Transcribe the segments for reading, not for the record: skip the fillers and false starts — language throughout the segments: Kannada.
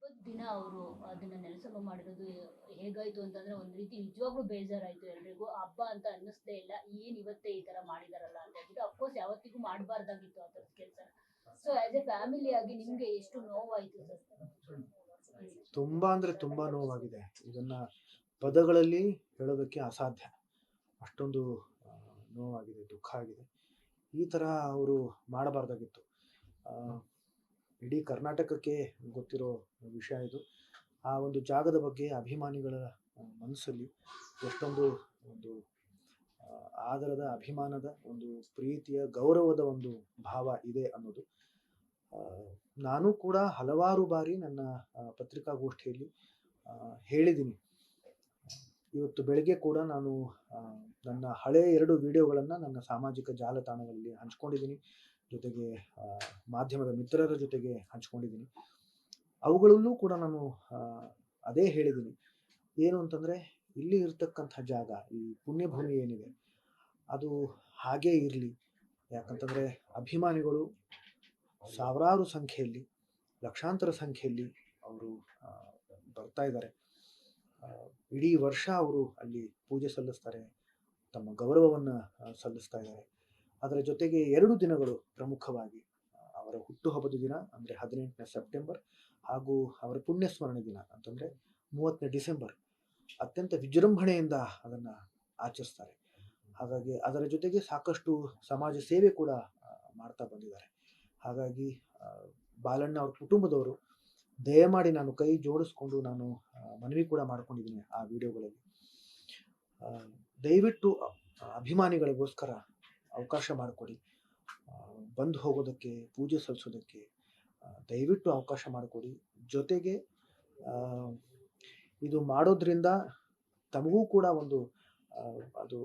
ಹಬ್ಬದ ದಿನ ಅವರು ಅದನ್ನ ನೆಲಸಮ ಮಾಡಿರೋದು ಹೇಗಾಯ್ತು ಅಂತಂದ್ರೆ ಒಂದ್ ರೀತಿ ನಿಜವಾಗ್ಲೂ ಬೇಜಾರಾಯ್ತು ಎಲ್ರಿಗೂ. ಹಬ್ಬ ಅಂತ ಅನ್ನಿಸ್ದೇ ಇಲ್ಲ. ಏನ್ ಇವತ್ತೇ ಈ ತರ ಮಾಡಿದಾರಲ್ಲ ಅಂತ ಹೇಳ್ಬಿಟ್ಟು. ಅಫ್ಕೋರ್ಸ್ ಯಾವತ್ತಿಗೂ ಮಾಡಬಾರ್ದಾಗಿತ್ತು ಆ ಥರದ ಕೆಲಸ. ಸೊ ಆಸ್ ಎ ಫ್ಯಾಮಿಲಿ ಆಗಿ ನಿಮ್ಗೆ ಎಷ್ಟು ನೋವಾಯ್ತು ಸರ್? ತುಂಬಾ ಅಂದ್ರೆ ತುಂಬಾ ನೋವಾಗಿದೆ. ಇದನ್ನ ಪದಗಳಲ್ಲಿ ಹೇಳೋದಕ್ಕೆ ಅಸಾಧ್ಯ. ಅಷ್ಟೊಂದು ಆ, ನೋವಾಗಿದೆ, ದುಃಖ ಆಗಿದೆ. ಈ ತರ ಅವರು ಮಾಡಬಾರ್ದಾಗಿತ್ತು. ಆ, ಇಡೀ ಕರ್ನಾಟಕಕ್ಕೆ ಗೊತ್ತಿರೋ ವಿಷಯ ಇದು. ಆ ಒಂದು ಜಾಗದ ಬಗ್ಗೆ ಅಭಿಮಾನಿಗಳ ಮನಸ್ಸಲ್ಲಿ ಎಷ್ಟೊಂದು ಒಂದು ಆ, ಆದರದ, ಅಭಿಮಾನದ, ಒಂದು ಪ್ರೀತಿಯ, ಗೌರವದ ಒಂದು ಭಾವ ಇದೆ ಅನ್ನೋದು. ಆ, ನಾನು ಕೂಡ ಹಲವಾರು ಬಾರಿ ನನ್ನ ಪತ್ರಿಕಾಗೋಷ್ಠಿಯಲ್ಲಿ ಹೇಳಿದ್ದೀನಿ. ಇವತ್ತು ಬೆಳಗ್ಗೆ ಕೂಡ ನಾನು ಆ, ನನ್ನ ಹಳೆಯ 2 ವಿಡಿಯೋಗಳನ್ನು ನನ್ನ ಸಾಮಾಜಿಕ ಜಾಲತಾಣಗಳಲ್ಲಿ ಹಂಚ್ಕೊಂಡಿದ್ದೀನಿ. ಜೊತೆಗೆ ಆ, ಮಾಧ್ಯಮದ ಮಿತ್ರರ ಜೊತೆಗೆ ಹಂಚ್ಕೊಂಡಿದ್ದೀನಿ. ಅವುಗಳಲ್ಲೂ ಕೂಡ ನಾನು ಆ, ಅದೇ ಹೇಳಿದ್ದೀನಿ. ಏನು ಅಂತಂದರೆ, ಇಲ್ಲಿ ಇರ್ತಕ್ಕಂಥ ಜಾಗ, ಈ ಪುಣ್ಯಭೂಮಿ ಏನಿದೆ, ಅದು ಹಾಗೇ ಇರಲಿ. ಯಾಕಂತಂದರೆ ಅಭಿಮಾನಿಗಳು ಸಾವಿರಾರು ಸಂಖ್ಯೆಯಲ್ಲಿ, ಲಕ್ಷಾಂತರ ಸಂಖ್ಯೆಯಲ್ಲಿ ಅವರು ಬರ್ತಾ ಇದ್ದಾರೆ. ಇಡೀ ವರ್ಷ ಅವರು ಅಲ್ಲಿ ಪೂಜೆ ಸಲ್ಲಿಸ್ತಾರೆ, ತಮ್ಮ ಗೌರವವನ್ನು ಸಲ್ಲಿಸ್ತಾ ಇದ್ದಾರೆ. ಅದರ ಜೊತೆಗೆ 2 ದಿನಗಳು ಪ್ರಮುಖವಾಗಿ ಅವರ ಹುಟ್ಟುಹಬ್ಬದ ದಿನ ಅಂದರೆ 18ನೇ ಸೆಪ್ಟೆಂಬರ್, ಹಾಗೂ ಅವರ ಪುಣ್ಯಸ್ಮರಣೆ ದಿನ ಅಂತಂದರೆ 30ನೇ ಡಿಸೆಂಬರ್ ಅತ್ಯಂತ ವಿಜೃಂಭಣೆಯಿಂದ ಅದನ್ನು ಆಚರಿಸ್ತಾರೆ. ಹಾಗಾಗಿ ಅದರ ಜೊತೆಗೆ ಸಾಕಷ್ಟು ಸಮಾಜ ಸೇವೆ ಕೂಡ ಮಾಡ್ತಾ ಬಂದಿದ್ದಾರೆ. ಹಾಗಾಗಿ ಬಾಲಣ್ಣ ಅವ್ರ ಕುಟುಂಬದವರು ದಯಮಾಡಿ, ನಾನು ಕೈ ಜೋಡಿಸ್ಕೊಂಡು ನಾನು ಮನವಿ ಕೂಡ ಮಾಡ್ಕೊಂಡಿದ್ದೀನಿ ಆ ವಿಡಿಯೋಗಳಲ್ಲಿ, ದಯವಿಟ್ಟು ಅಭಿಮಾನಿಗಳಿಗೋಸ್ಕರ ಅವಕಾಶ ಮಾಡಿಕೊಡಿ. ಬಂದು ಹೋಗೋದಕ್ಕೆ, ಪೂಜೆ ಸಲ್ಲಿಸೋದಕ್ಕೆ ದಯವಿಟ್ಟು ಅವಕಾಶ ಮಾಡಿಕೊಡಿ. ಜೊತೆಗೆ ಇದು ಮಾಡೋದ್ರಿಂದ ತಮಗೂ ಕೂಡ ಒಂದು ಅದು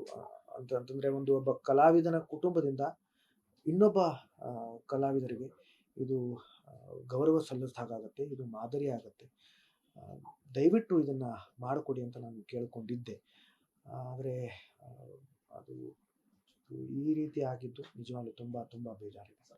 ಅಂತಂದರೆ, ಒಬ್ಬ ಕಲಾವಿದನ ಕುಟುಂಬದಿಂದ ಇನ್ನೊಬ್ಬ ಕಲಾವಿದರಿಗೆ ಇದು ಗೌರವ ಸಲ್ಲಿಸಿದಾಗುತ್ತೆ, ಇದು ಮಾದರಿ ಆಗುತ್ತೆ. ದಯವಿಟ್ಟು ಇದನ್ನು ಮಾಡಿಕೊಡಿ ಅಂತ ನಾನು ಕೇಳ್ಕೊಂಡಿದ್ದೆ. ಆದರೆ ಅದು ಈ ರೀತಿ ಆಗಿದ್ದು ನಿಜವಾಗ್ಲೂ ತುಂಬ ತುಂಬ ಬೇಜಾರಿದೆ.